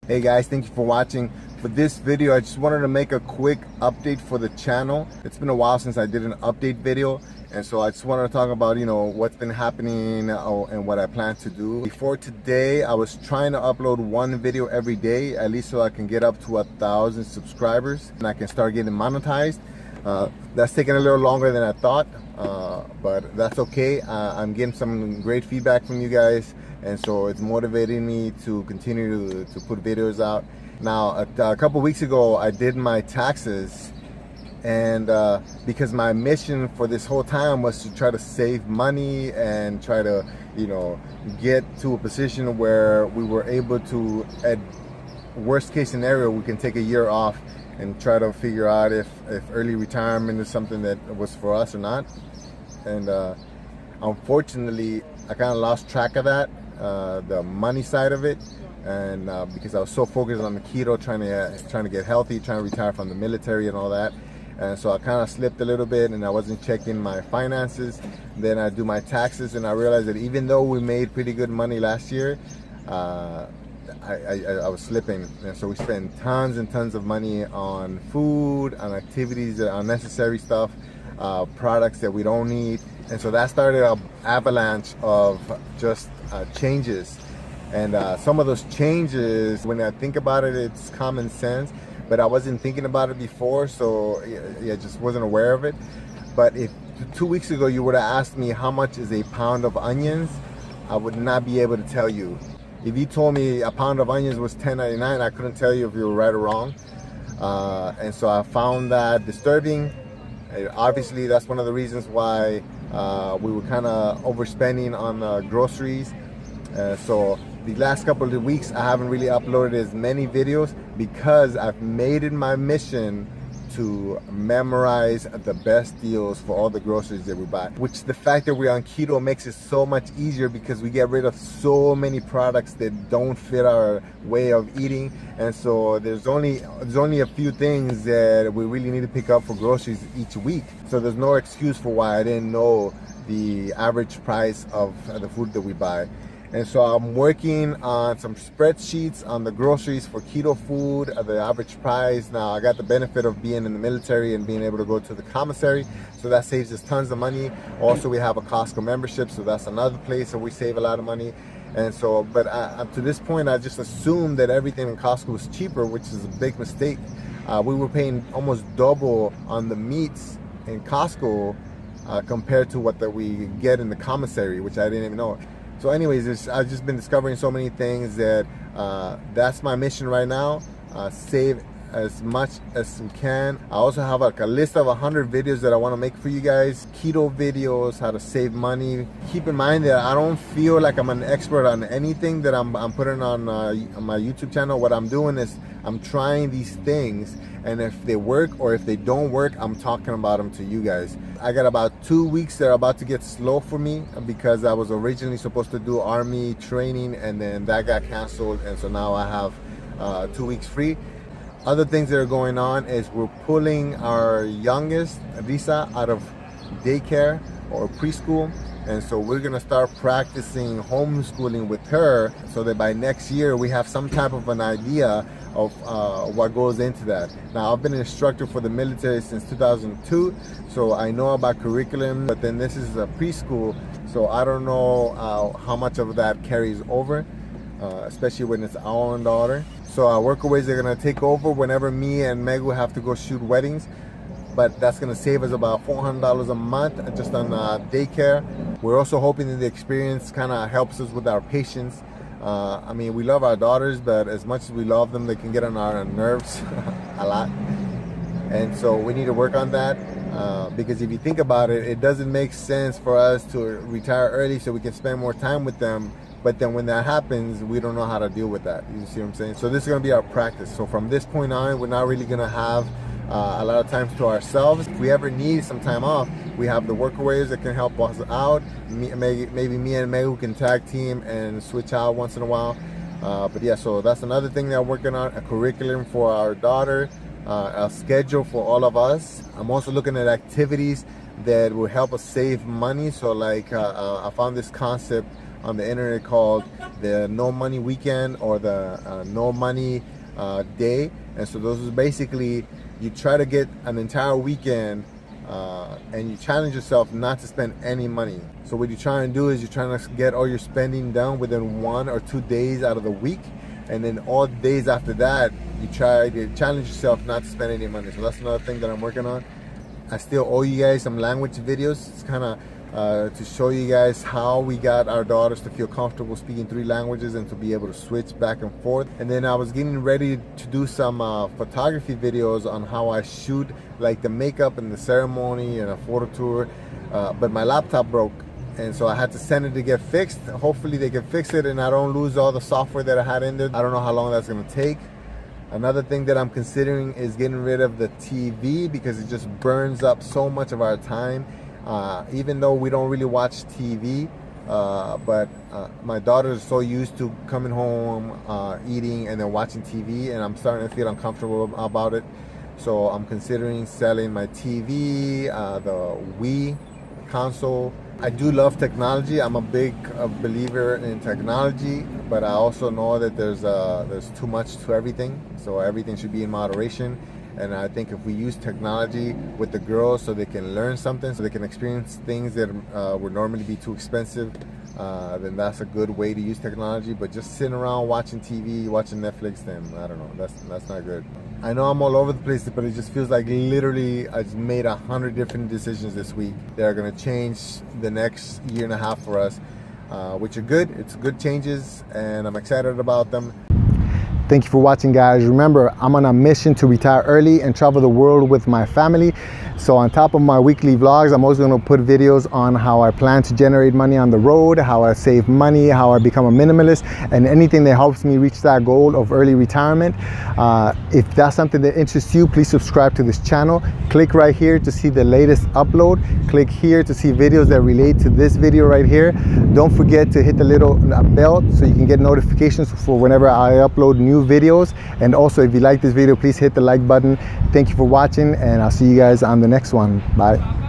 Hey guys, thank you for watching. For this video, I just wanted to make a quick update for the channel. It's been a while since I did an update video, and so I just wanted to talk about, what's been happening and what I plan to do. Before today, I was trying to upload one video every day, at least so I can get up to 1,000 subscribers and I can start getting monetized. That's taking a little longer than I thought, but that's okay. I'm getting some great feedback from you guys, and so it's motivating me to continue to put videos out. Now, a couple weeks ago, I did my taxes, and because my mission for this whole time was to try to save money and try to, get to a position where we were able to, at worst case scenario, we can take a year off and try to figure out if early retirement is something that was for us or not. And unfortunately, I kind of lost track of that, the money side of it, and because I was so focused on the keto, trying to get healthy, trying to retire from the military and all that. And so I kind of slipped a little bit, and I wasn't checking my finances. Then I do my taxes, and I realized that even though we made pretty good money last year, I was slipping, and so we spent tons and tons of money on food, on activities, unnecessary stuff, products that we don't need. And so that started an avalanche of just changes. And some of those changes, when I think about it, it's common sense, but I wasn't thinking about it before, so I just wasn't aware of it. But if 2 weeks ago you would have asked me how much is a pound of onions, I would not be able to tell you. If you told me a pound of onions was $10.99, I couldn't tell you if you were right or wrong. And so I found that disturbing. Obviously, that's one of the reasons why we were kind of overspending on groceries. So the last couple of weeks, I haven't really uploaded as many videos because I've made it my mission to memorize the best deals for all the groceries that we buy, which the fact that we're on keto makes it so much easier because we get rid of so many products that don't fit our way of eating. And so there's only a few things that we really need to pick up for groceries each week. So there's no excuse for why I didn't know the average price of the food that we buy. And so I'm working on some spreadsheets on the groceries for keto food, the average price. Now, I got the benefit of being in the military and being able to go to the commissary, so that saves us tons of money. Also, we have a Costco membership, so that's another place where we save a lot of money. And so, but up to this point, I just assumed that everything in Costco was cheaper, which is a big mistake. We were paying almost double on the meats in Costco compared to what we get in the commissary, which I didn't even know. So anyways, I've just been discovering so many things that that's my mission right now. Save as much as we can. I also have like a list of 100 videos that I want to make for you guys. Keto videos, how to save money. Keep in mind that I don't feel like I'm an expert on anything that I'm putting on my YouTube channel. What I'm doing is I'm trying these things, and if they work or if they don't work, I'm talking about them to you guys. I got about 2 weeks that are about to get slow for me because I was originally supposed to do Army training, and then that got canceled, and so now I have 2 weeks free. Other things that are going on is we're pulling our youngest, Lisa, out of daycare or preschool. And so we're gonna start practicing homeschooling with her so that by next year we have some type of an idea of what goes into that. Now, I've been an instructor for the military since 2002, so I know about curriculum, but then this is a preschool, so I don't know how much of that carries over, especially when it's our own daughter. So our workaways are gonna take over whenever me and Megu have to go shoot weddings, but that's gonna save us about $400 a month just on daycare. We're also hoping that the experience kind of helps us with our patience. I mean, we love our daughters, but as much as we love them, they can get on our nerves a lot. And so we need to work on that because if you think about it, it doesn't make sense for us to retire early so we can spend more time with them. But then when that happens, we don't know how to deal with that. You see what I'm saying? So this is going to be our practice. So from this point on, we're not really going to have a lot of time to ourselves. If we ever need some time off, we have the workaways that can help us out. Maybe me and Megu can tag team and switch out once in a while. But yeah, so that's another thing that I'm working on, a curriculum for our daughter, a schedule for all of us. I'm also looking at activities that will help us save money. So like I found this concept on the internet called the No Money Weekend or the No Money Day. And so those is basically, you try to get an entire weekend and you challenge yourself not to spend any money. So what you're trying to do is you're trying to get all your spending done within 1 or 2 days out of the week, and then all days after that you try to challenge yourself not to spend any money. So that's another thing that I'm working on. I still owe you guys some language videos. It's kind of to show you guys how we got our daughters to feel comfortable speaking 3 languages and to be able to switch back and forth. And then I was getting ready to do some photography videos on how I shoot like the makeup and the ceremony and a photo tour, but my laptop broke, and so I had to send it to get fixed. Hopefully they can fix it and I don't lose all the software that I had in there. I don't know how long that's going to take. Another thing that I'm considering is getting rid of the TV, because it just burns up so much of our time. Even though we don't really watch TV, but my daughter is so used to coming home, eating, and then watching TV, and I'm starting to feel uncomfortable about it. So I'm considering selling my TV, the Wii console. I do love technology. I'm a big believer in technology, but I also know that there's too much to everything. So everything should be in moderation. And I think if we use technology with the girls so they can learn something, so they can experience things that would normally be too expensive, then that's a good way to use technology. But just sitting around watching TV, watching Netflix, then I don't know, that's not good. I know I'm all over the place, but it just feels like literally I just made 100 different decisions this week that are gonna change the next 1.5 years for us, which are good. It's good changes, and I'm excited about them. Thank you for watching, guys. Remember, I'm on a mission to retire early and travel the world with my family. So on top of my weekly vlogs, I'm also going to put videos on how I plan to generate money on the road, how I save money, how I become a minimalist, and anything that helps me reach that goal of early retirement. If that's something that interests you, please subscribe to this channel. Click right here to see the latest upload. Click here to see videos that relate to this video right here. Don't forget to hit the little bell so you can get notifications for whenever I upload new videos. And also, if you like this video, please hit the like button. Thank you for watching, and I'll see you guys on the next one. Bye.